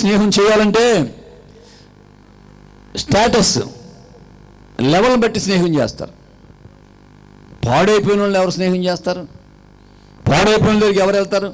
స్నేహం చేయాలంటే status level బట్టి స్నేహం చేస్తారు. పాడైపోయిన వాళ్ళు ఎవరు స్నేహం చేస్తారు? పాడైపోయిన దగ్గరికి ఎవరు వెళ్తారు?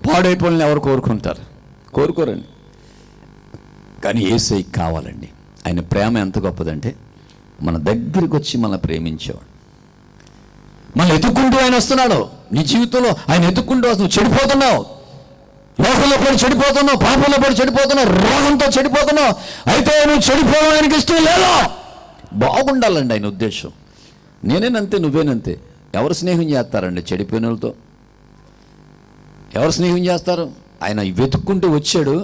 పాడైపోయిన ఎవరు కోరుకుంటారు? కోరుకోరండి. కానీ యేసయ్యకి కావాలండి. ఆయన ప్రేమ ఎంత గొప్పదంటే మన దగ్గరికి వచ్చి మనల్ని ప్రేమించేవాడు. మనం ఎత్తుక్కుంటూ ఆయన వస్తున్నాడు. నీ జీవితంలో ఆయన ఎత్తుక్కుంటూ వస్తున్నావు. చెడిపోతున్నావు, లోకంలో పడి చెడిపోతున్నావు, పాపంలో పడి చెడిపోతున్నావు, రోగంతో చెడిపోతున్నావు. అయితే నువ్వు చెడిపోవడం ఆయనకి ఇష్టం లేదు. బాగుండాలండి ఆయన ఉద్దేశం. నేనేనంతే, నువ్వేనంతే. ఎవరు స్నేహం చేస్తారండి చెడిపోయిన వాళ్ళతో? ఎవరు స్నేహం చేస్తారు? ఆయన వెతుక్కుంటూ వచ్చాడు.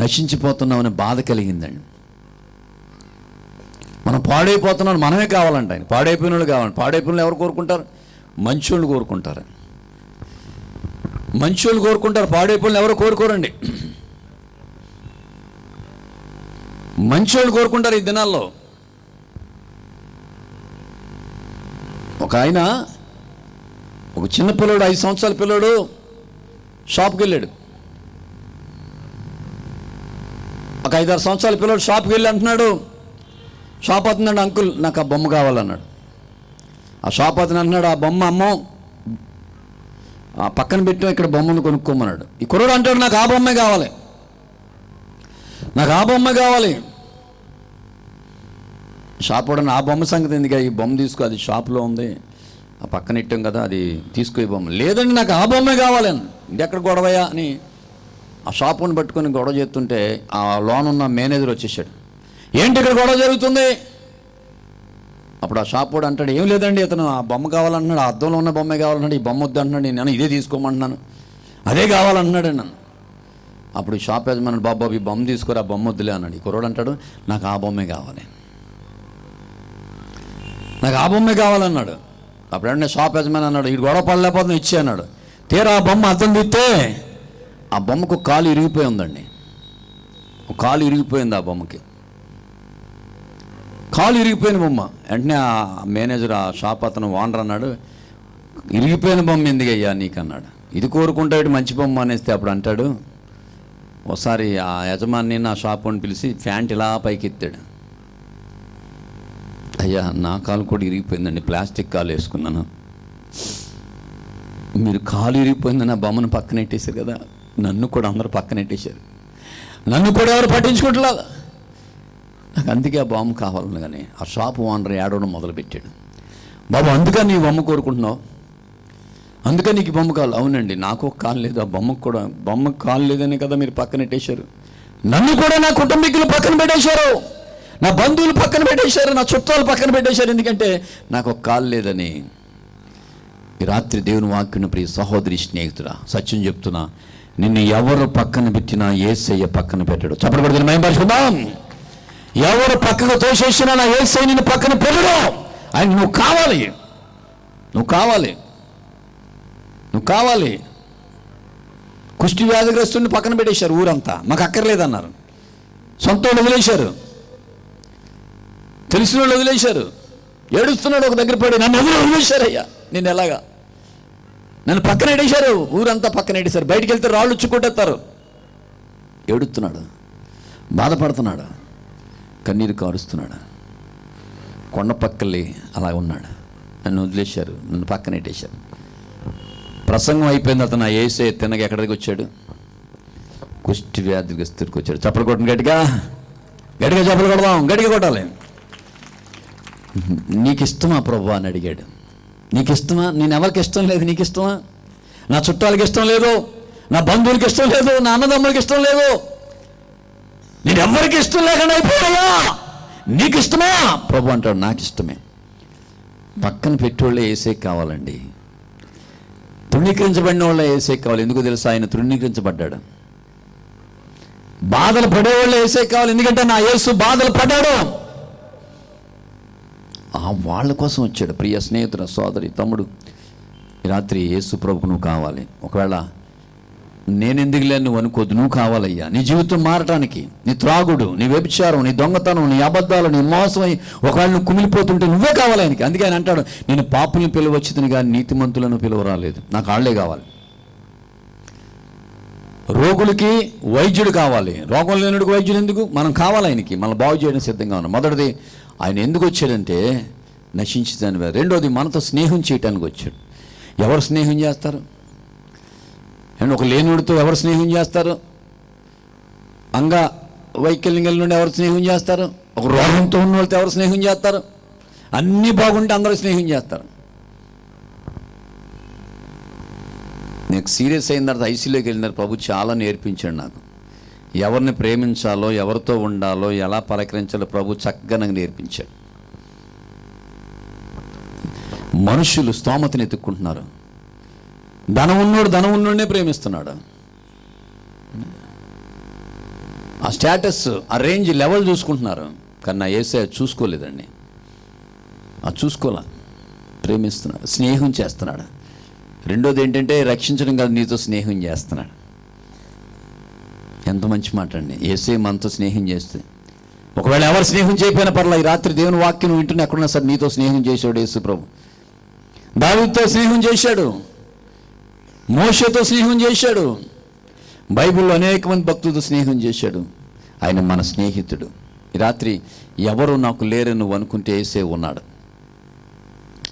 నశించిపోతున్నామని బాధ కలిగిందండి. మనం పాడైపోతున్నాం, మనమే కావాలంట ఆయన. పాడైపోయిన వాళ్ళు కావాలండి. పాడైపోయిన వాళ్ళు ఎవరు కోరుకుంటారు? మంచోళ్ళు కోరుకుంటారు. మంచోళ్ళు కోరుకుంటారు, పాడైపోయిన ఎవరు కోరుకోరండి. మంచోళ్ళు కోరుకుంటారు ఈ దినాల్లో. ఒక ఆయన, ఒక చిన్న పిల్లడు, 5 సంవత్సరాల పిల్లడు షాప్కి వెళ్ళాడు. ఒక 5-6 సంవత్సరాల పిల్లడు షాప్కి వెళ్ళి అంటున్నాడు, షాప్ అతన్నాడు, అంకుల్ నాకు ఆ బొమ్మ కావాలన్నాడు. ఆ షాప్ అతను అంటున్నాడు, ఆ బొమ్మ అమ్మో ఆ పక్కన పెట్టాం, ఇక్కడ బొమ్మను కొనుక్కోమన్నాడు. ఈ కుర్రాడు అంటాడు, నాకు ఆ బొమ్మే కావాలి, నాకు ఆ బొమ్మ కావాలి. షాప్ వాడు, ఆ బొమ్మ సంగతి ఎందుకు, ఈ బొమ్మ తీసుకో, అది షాప్లో ఉంది, ఆ పక్కన ఇట్టాం కదా, అది తీసుకో ఈ బొమ్మ. లేదండి నాకు ఆ బొమ్మే కావాలి. ఇది ఎక్కడ గొడవయా అని ఆ షాపుని పట్టుకొని గొడవ చేస్తుంటే ఆ లోన్ ఉన్న మేనేజర్ వచ్చేసాడు. ఏంటి ఇక్కడ గొడవ జరుగుతుంది? అప్పుడు ఆ షాప్ వాడు అంటాడు, ఏం లేదండి, అతను ఆ బొమ్మ కావాలంటున్నాడు, ఆ అద్దంలో ఉన్న బొమ్మే కావాలంటున్నాడు, ఈ బొమ్మ వద్దు అంటున్నాడు, నేను ఇదే తీసుకోమంటున్నాను, అదే కావాలంటున్నాడు నన్ను. అప్పుడు షాప్ యజమాని, బాబు ఈ బొమ్మ తీసుకోరా, ఆ బొమ్మ వద్దులే అన్నాడు. ఈ కుర్రోడు అంటాడు, నాకు ఆ బొమ్మే కావాలి, నాకు ఆ బొమ్మే కావాలన్నాడు. అప్పుడు అంటే షాప్ యజమాని అన్నాడు, ఈ గొడవ పడలేకపోతే ఇచ్చే అన్నాడు. తీరా ఆ బొమ్మ అర్థం తీస్తే ఆ బొమ్మకు కాలు ఇరిగిపోయి ఉందండి. ఒక కాలు ఇరిగిపోయింది ఆ బొమ్మకి. కాలు ఇరిగిపోయిన బొమ్మ. వెంటనే ఆ మేనేజర్, ఆ షాప్ అతను ఓనర్ అన్నాడు, ఇరిగిపోయిన బొమ్మ ఎందుకయ్యా నీకు అన్నాడు. ఇది కోరుకుంటాడు మంచి బొమ్మ అనేస్తే అప్పుడు అంటాడు, ఒకసారి ఆ యజమాని నా షాప్ అని పిలిచి ప్యాంట్ ఇలా పైకి ఎత్తాడు. అయ్యా నా కాలు కూడా ఇరిగిపోయిందండి, ప్లాస్టిక్ కాలు వేసుకున్నాను, మీరు కాలు ఇరిగిపోయిందని ఆ బొమ్మను పక్కన పెట్టేశారు కదా, నన్ను కూడా అందరూ పక్కన పెట్టేశారు, నన్ను కూడా ఎవరు పట్టించుకుంటలేదు, నాకు అందుకే ఆ బొమ్మ కావాలని. కానీ ఆ షాప్ ఓనర్ ఏడవడం మొదలుపెట్టాడు. బాబు అందుకని నీ బొమ్మ కోరుకుంటున్నావు, అందుకని నీకు బొమ్మ కావాలి. అవునండి నాకు ఒక కాలు లేదు, ఆ బొమ్మకు కూడా, బొమ్మకు కాలు లేదని కదా మీరు పక్కన పెట్టేశారు, నన్ను కూడా నా కుటుంబీకులు పక్కన పెట్టేశారు, నా బంధువులు పక్కన పెట్టేశారు, నా చుట్టాలు పక్కన పెట్టేశారు, ఎందుకంటే నాకు ఒక కాలు లేదని. ఈ రాత్రి దేవుని వాక్యం ప్రియ సహోదరి స్నేహితుడా, సత్యం చెప్తున్నా, నిన్ను ఎవరు పక్కన పెట్టినా యేసయ్య పక్కన పెట్టాడు. చెప్పకూడదు, మేము పరుచుకుందాం. ఎవరు పక్కకు తోసేసినా నా యేసయ్య నిన్ను పక్కన పెట్టడు. ఆయన నువ్వు కావాలి, నువ్వు కావాలి, నువ్వు కావాలి. కుష్టి వ్యాధిగ్రస్తుని పక్కన పెట్టేశారు ఊరంతా, మాకు అక్కర్లేదన్నారు. సొంత వాళ్ళు వదిలేశారు, తెలిసిన వాళ్ళు వదిలేశారు. ఏడుస్తున్నాడు ఒక దగ్గర పడి, నన్ను ఎవరు వదిలేశారయ్యా, నేను ఎలాగా, నన్ను పక్కన పెట్టేశారు, ఊరంతా పక్కన పెట్టేశారు. బయటికి వెళ్తే రాళ్ళు ఉచ్చుకుంటేస్తారు. ఏడుస్తున్నాడు, బాధపడుతున్నాడు, కన్నీరు కారుస్తున్నాడు. కొండ పక్కలే అలా ఉన్నాడు. నన్ను వదిలేశారు, నన్ను పక్కన పెట్టేశారు. ప్రసంగం అయిపోయింది. అతను యేసయ్య తినగా ఎక్కడికి వచ్చాడు? కుష్టి వ్యాధిగ్రస్తుడికి వచ్చాడు. చప్పలు కొట్టండి, గట్టిగా గట్టిగా చప్పలు కొడదాం, గట్టిగా కొట్టాలి. నీకు ఇష్టమా ప్రభు అని అడిగాడు. నీకు ఇష్టమా? నేను ఎవరికి ఇష్టం లేదు, నీకు ఇష్టమా? నా చుట్టాలకి ఇష్టం లేదు, నా బంధువులకి ఇష్టం లేదు, నా అన్నదమ్ములకి ఇష్టం లేదు, నేను ఎవరికి ఇష్టం లేకుండా అయిపోయా, నీకు ఇష్టమా? ప్రభు అంటాడు, నాకు ఇష్టమే. పక్కన పెట్టేవాళ్ళే యేసయ్యకి కావాలండి. తృణీకరించబడిన వాళ్ళే యేసయ్యకి కావాలి. ఎందుకు తెలుసా? ఆయన తృణీకరించబడ్డాడు. బాధలు పడేవాళ్ళే యేసయ్యకి కావాలి, ఎందుకంటే నా యేసు బాధలు పడ్డాడు. వాళ్ళ కోసం వచ్చాడు. ప్రియ స్నేహితుడ, సోదరి, తమ్ముడు, ఈ రాత్రి యేసు ప్రభుకు నువ్వు కావాలి. ఒకవేళ నేనెందుకులే నువ్వు అనుకోద్దు, నువ్వు కావాలయ్యా. నీ జీవితం మారటానికి, నీ త్రాగుడు, నీ వ్యభిచారం, నీ దొంగతనం, నీ అబద్ధాలు, నీ మోసమై ఒకవేళ నువ్వు కుమిలిపోతుంటే నువ్వే కావాలి ఆయనకి. అందుకే ఆయన అంటాడు, నేను పాపులను పిలువచ్చుదని కానీ నీతిమంతులను పిలువరాలేదు, నాకు వాళ్ళే కావాలి. రోగులకి వైద్యుడు కావాలి. రోగం లేనుడికి వైద్యుడు ఎందుకు? మనం కావాలి ఆయనకి, మనం బాగు చేయడం సిద్ధంగా ఉన్నాం. మొదటిది, ఆయన ఎందుకు వచ్చాడంటే నశించడానికి. రెండోది, మనతో స్నేహం చేయటానికి వచ్చాడు. ఎవరు స్నేహం చేస్తారు అండ్ ఒక లేనుడితో ఎవరు స్నేహం చేస్తారు? వైకల్యం కలిగిన నుండి ఎవరు స్నేహం చేస్తారు? ఒక రోగంతో ఉన్న వాళ్ళతో ఎవరు స్నేహం చేస్తారు? అన్నీ బాగుంటే అందరూ స్నేహం చేస్తారు. నాకు సీరియస్ అయిన తర్వాత ఐసీలోకి వెళ్ళిన తర్వాత ప్రభు చాలా నేర్పించాడు నాకు. ఎవరిని ప్రేమించాలో, ఎవరితో ఉండాలో, ఎలా పలకరించాలో ప్రభు చక్కగా నాకు నేర్పించాడు. మనుషులు స్తోమతని ఎత్తుక్కుంటున్నారు. ధనం ఉన్నోడే ప్రేమిస్తున్నాడు. ఆ స్టేటస్, ఆ రేంజ్, లెవెల్ చూసుకుంటున్నారు. కానీ నా యేసయ్య చూసుకోలేదండి. చూసుకోలే, ప్రేమిస్తున్నాడు, స్నేహం చేస్తున్నాడు. రెండోది ఏంటంటే రక్షించడం కాదు, నీతో స్నేహం చేస్తున్నాడు. ఎంత మంచి మాట అండి. యేసయ్య మనతో స్నేహం చేస్తే, ఒకవేళ ఎవరు స్నేహం చేయకపోయినా పర్లేదు, ఈ రాత్రి దేవుని వాక్యం వింటున్నా ఎక్కడున్నా సరే నీతో స్నేహం చేశాడు యేసు ప్రభు. దావీదుతో స్నేహం చేశాడు, మోషేతో స్నేహం చేశాడు, బైబిల్లో అనేక మంది భక్తులతో స్నేహం చేశాడు. ఆయన మన స్నేహితుడు. ఈ రాత్రి ఎవరు నాకు లేరు నువ్వు అనుకుంటే యేసయ్య ఉన్నాడు.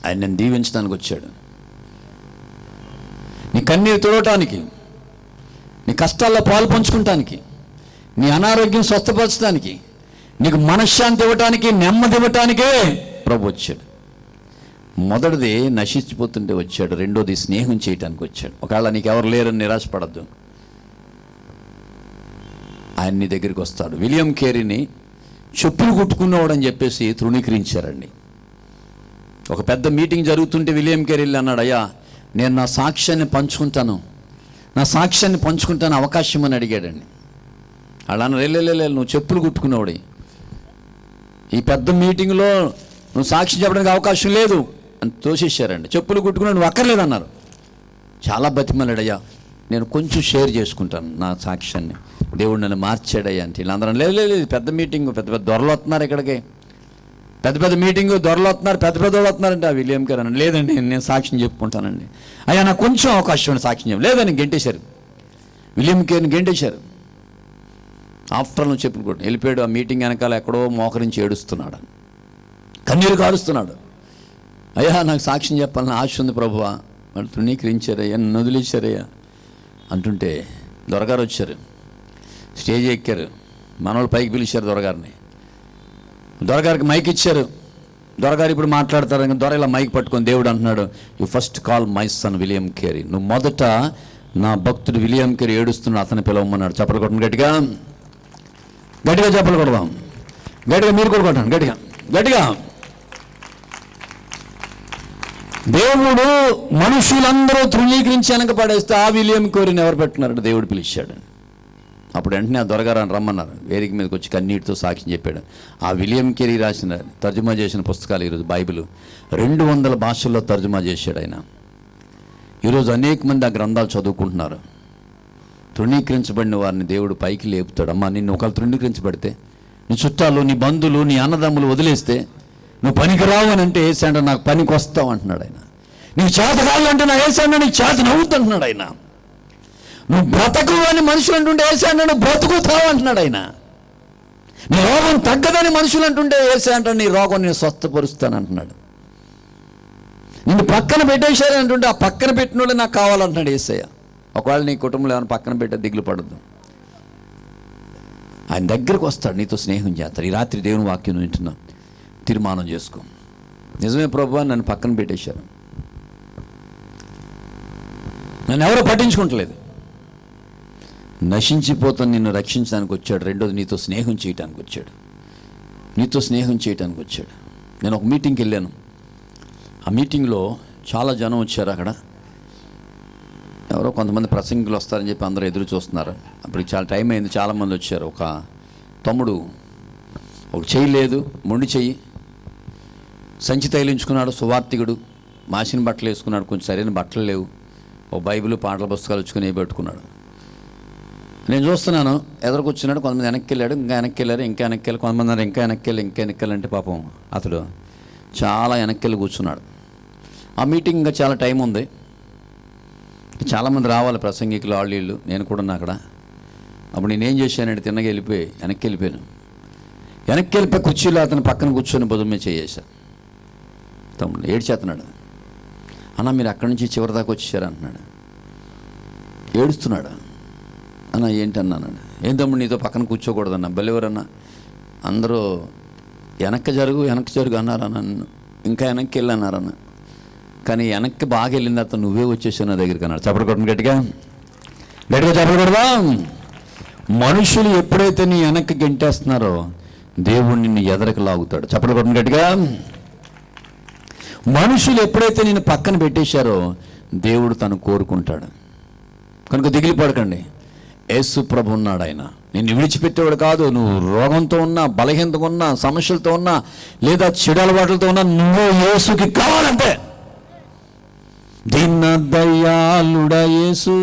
ఆయన నన్ను దీవించడానికి వచ్చాడు. నీ కన్నీరు తుడవటానికి, నీ కష్టాల్లో పాలు పంచుకుంటానికి, నీ అనారోగ్యం స్వస్థపరచడానికి, నీకు మనశ్శాంతి ఇవ్వటానికి, నెమ్మది ఇవ్వటానికే ప్రభు వచ్చాడు. మొదటిది నశించిపోతుంటే వచ్చాడు. రెండోది స్నేహం చేయటానికి వచ్చాడు. ఒకవేళ నీకు ఎవరు లేరని నిరాశపడద్దు, ఆయన నీ దగ్గరికి వస్తాడు. విలియం కేరీని చెప్పులు కుట్టుకున్నవాడు అని చెప్పేసి తృణీకరించారండి. ఒక పెద్ద మీటింగ్ జరుగుతుంటే విలియం కేరీ అన్నాడు, అయ్యా నేను నా సాక్ష్యాన్ని పంచుకుంటాను అవకాశం అని అడిగాడండి. అలా వెళ్ళలే, నువ్వు చెప్పులు కుట్టుకున్నావు, ఈ పెద్ద మీటింగ్లో నువ్వు సాక్ష్యం చెప్పడానికి అవకాశం లేదు అని తోసేశారండి. చెప్పులు కుట్టుకున్నావు, నువ్వు అక్కర్లేదన్నారు. చాలా బతిమలాడయ్యా, నేను కొంచెం షేర్ చేసుకుంటాను నా సాక్ష్యాన్ని, దేవుడు నన్ను మార్చాడయ్యా అంటే. వీళ్ళందరూ లేదు, పెద్ద మీటింగ్, పెద్ద పెద్ద దొరలు వస్తున్నారు ఇక్కడికి, పెద్ద మీటింగ్, దొరలు వస్తున్నారు, పెద్ద వాళ్ళు వస్తున్నారంటే. ఆ విలియం కేరీ అన్నాడు, లేదండి నేను సాక్ష్యం చెప్పుకుంటానండి. అయ్యా నాకు కొంచెం అవకాశం సాక్ష్యం చెప్పు. లేదని గెంటేశారు, విలియం కేరీని గెంటేశారు. ఆఫ్టర్ నువ్వు చెప్పులు కొట్టు వెళ్ళిపోయాడు. ఆ మీటింగ్ వెనకాల ఎక్కడో మోకరించి ఏడుస్తున్నాడు, కన్నీరు కారుస్తున్నాడు. అయ్యా నాకు సాక్ష్యం చెప్పాలని ఆశ ఉంది ప్రభువా, వాళ్ళు తృణీకరించారయ్యా, నన్ను వదిలేశారయ్యా అంటుంటే దొరగారు వచ్చారు, స్టేజ్ ఎక్కారు. మనోళ్ళు పైకి పిలిచారు దొరగారికి మైక్ ఇచ్చారు. దొరగారు ఇప్పుడు మాట్లాడతారు. దొర ఇలా మైక్ పట్టుకొని దేవుడు అంటున్నాడు, you first call my son William Carey. నువ్వు మొదట నా భక్తుడు విలియం కేరీ ఏడుస్తున్నాడు, అతను పిలవమన్నాడు. చెప్పలు కొట్టండి, గట్టిగా చెప్పలు కొడదాం, గట్టిగా మీరు కూడా కొట్టండి, గట్టిగా. దేవుడు మనుషులందరూ తృణీకరించి వెనక పడేస్తే ఆ విలియం కేరీని ఎవరు పెట్టినారంటే దేవుడు పిలిచాడు. అప్పుడు వెంటనే ఆ దొరగారు రమ్మన్నారు. వేదిక మీదకి వచ్చి కన్నీటితో సాక్ష్యం చెప్పాడు. ఆ విలియం కేరీ రాసిన, తర్జుమా చేసిన పుస్తకాలు ఈరోజు బైబిల్ 200 భాషల్లో తర్జుమా చేశాడు ఆయన. ఈరోజు అనేక మంది ఆ గ్రంథాలు చదువుకుంటున్నారు. తృణీకరించబడిన వారిని దేవుడు పైకి లేపుతాడు. అమ్మా, నిన్ను ఒకళ్ళు తృణీకరించబడితే, నీ చుట్టాలు, నీ బంధువులు, నీ అన్నదమ్ములు వదిలేస్తే, నువ్వు పనికి రావు అని అంటే ఏసంటే నాకు పనికి వస్తావు అంటున్నాడు ఆయన. నీకు చేత కావాలంటే నా ఏసంటే నీకు చేత నవ్వుతూ అంటున్నాడు ఆయన. నువ్వు బ్రతకు అని మనుషులు అంటుంటే ఏసంటే నువ్వు బ్రతుకుతావు అంటున్నాడు ఆయన. నీ రోగం తగ్గదని మనుషులు అంటుంటే ఏసంటే నీ రోగం నేను స్వస్థపరుస్తాను అంటున్నాడు. నిన్ను పక్కన పెట్టేశారు అంటుంటే ఆ పక్కన పెట్టిన వాళ్ళు నాకు కావాలంటున్నాడు యేసయ్య. ఒకవేళ నీ కుటుంబంలో ఏమైనా పక్కన పెట్టే దిగులు పడద్దు, ఆయన దగ్గరకు వస్తాడు, నీతో స్నేహం చేస్తాడు. ఈ రాత్రి దేవుని వాక్యం వింటున్నాం, తీర్మానం చేసుకో. నిజమే ప్రభువా, నన్ను పక్కన పెట్టేశారు, నన్ను ఎవరో పట్టించుకుంటలేదు, నశించిపోతాను, నిన్ను రక్షించడానికి వచ్చాడు. రెండోది నీతో స్నేహం చేయడానికి వచ్చాడు. నేను ఒక మీటింగ్కి వెళ్ళాను. ఆ మీటింగ్లో చాలా జనం వచ్చారు. అక్కడ ఎవరో కొంతమంది ప్రసంగికులు వస్తారని చెప్పి అందరూ ఎదురు చూస్తున్నారు. అప్పటికి చాలా టైం అయింది, చాలామంది వచ్చారు. ఒక తమ్ముడు ఒక చెయ్యి లేదు, మొండి చెయ్యి, సంచి తగిలించుకున్నాడు, సువార్తికుడు, మాసిన బట్టలు వేసుకున్నాడు, కొంచెం సరైన బట్టలు లేవు, ఒక బైబిల్, పాటల పుస్తకాలు వచ్చుకుని పెట్టుకున్నాడు. నేను చూస్తున్నాను, ఎదురుకొచ్చున్నాడు. కొంతమంది వెనక్కి వెళ్ళాడు, ఇంకా వెనక్కి వెళ్ళారు, ఇంకా వెనక్కి వెళ్ళి, కొంతమంది ఇంకా వెనక్కి వెళ్ళంటే పాపం అతడు చాలా వెనక్కి వెళ్ళి కూర్చున్నాడు. ఆ మీటింగ్ ఇంకా చాలా టైం ఉంది, చాలామంది రావాలి, ప్రసంగికులు, వాళ్ళు వీళ్ళు, నేను కూడా ఉన్నా అక్కడ. అప్పుడు నేనేం చేశానంటే తిన్నగా వెనక్కి వెళ్ళిపోయి కుర్చీలో అతను పక్కన కూర్చొని భుజం మీద చేసాను. తమ్ముడు ఏడ్చేస్తున్నాడు. అన్న మీరు అక్కడి నుంచి చివరి దాకా వచ్చేసారు అంటున్నాడు. ఏడుస్తున్నాడు. అన్న ఏంటన్నాడు. ఏం తమ్ముడు నీతో పక్కన కూర్చోకూడదన్న. బలివరన్నా అందరూ వెనక్కి జరుగు అన్నారన్న. నన్ను ఇంకా వెనక్కి వెళ్ళన్నారన్న. కానీ వెనక్కి బాగా వెళ్ళిన తర్వాత నువ్వే వచ్చేసావు నా దగ్గరికి అన్నాడు. చెప్పకూడదు గట్టిగా చెప్పకూడదా? మనుషులు ఎప్పుడైతే నీ వెనక్కి గెంటేస్తున్నారో దేవుడు నిన్ను ఎదరకు లాగుతాడు. చెప్పకూడదు గట్టిగా. మనుషులు ఎప్పుడైతే నేను పక్కన పెట్టేశారో దేవుడు తను కోరుకుంటాడు. కనుక దిగిలి పడకండి. యేసు ప్రభు ఉన్నాడు. ఆయన నిన్ను విడిచిపెట్టేవాడు కాదు. నువ్వు రోగంతో ఉన్నా, బలహీనతగా ఉన్నా, సమస్యలతో ఉన్నా, లేదా చెడు అలవాట్లతో ఉన్నా, నువ్వు యేసుకి కావాలంటే. దీన దయాళుడా యేసు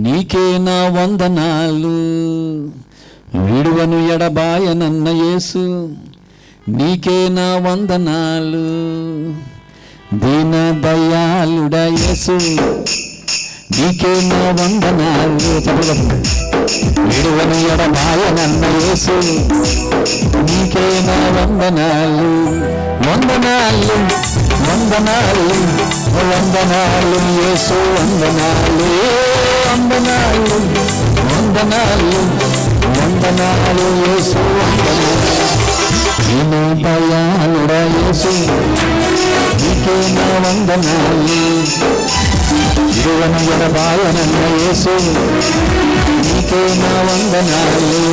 నీకే నా వందనాలు, విడువను ఎడబాయనన్న యేసు నీకే నా వందనాలు. దీన దయాళుడా యేసు నీకే నా వందనాలు, విడువను ఎడబాయనన్న యేసు నీకే నా వందనాలు. వందనాలు వందనాలు వందనాలు యేసు వందనాలు, వందనాలు వందనాలు వందనాలు యేసు వందనాలు. దీన దయాళుడా యేసు నీకే నా వందనాలు, విడువను ఎడబాయనన్న యేసు నీకే నా వందనాలు.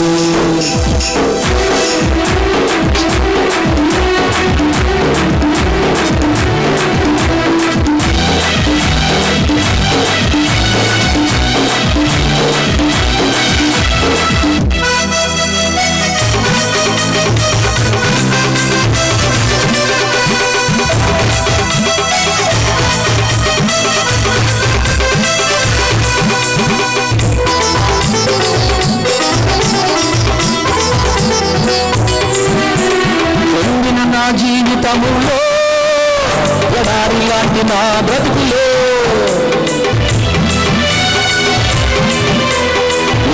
నా జీవితములో ఎడారి లాంటి నా బ్రతుకులో,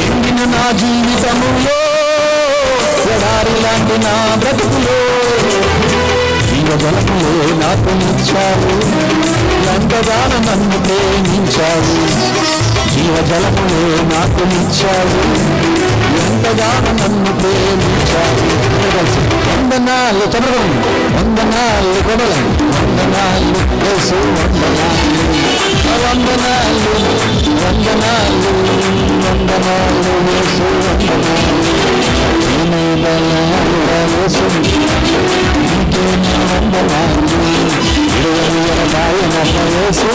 ఎండిన నా జీవితములో ఎడారి లాంటి నా బ్రతుకులో, జీవజలములో నాకు ఇచ్చావు, ఎంతగానో నన్ను ప్రేమించావు. జీవజలములో నాకు ఇచ్చావు, ఎంతగానో నన్ను ప్రేమించావు. వందనాలు చదవం, వందనాలు కొడలం, వందనాలు యేసు వందనాలు, వందనాలు వందనాలు వందనాలు యేసు వందనాలు. దీన దయాళుడా యేసు నీకే నా వందనాలు, విడువను ఎడబాయనన్న యేసు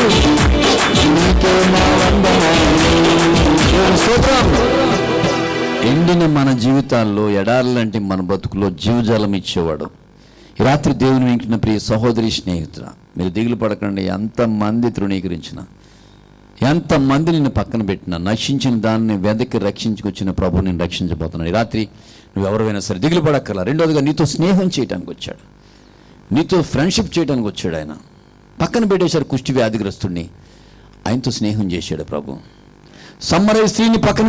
నీకే నా వందనాలు. స్తోత్రం. ఎండిన మన జీవితాల్లో ఎడారి లాంటి మన బ్రతుకులో జీవజలం ఇచ్చేవాడు. ఈ రాత్రి దేవుని వింటున్న ప్రియ సహోదరి స్నేహితురా, మీరు దిగులు పడకండి. ఎంతమంది తృణీకరించిన, ఎంతమంది నిన్ను పక్కన పెట్టినా, నశించిన దాన్ని వెదకి రక్షించుకొచ్చిన ప్రభు నేను రక్షించబోతున్నాను. ఈ రాత్రి నువ్వెవరైనా సరే దిగులు పడక్కర్లా. రెండోదిగా నీతో స్నేహం చేయడానికి వచ్చాడు, నీతో ఫ్రెండ్షిప్ చేయడానికి వచ్చాడు. ఆయన పక్కన పెట్టేశారు కుష్టి వ్యాధిగ్రస్తుడిని, ఆయనతో స్నేహం చేశాడు ప్రభు. సమ్మరై స్త్రీని పక్కన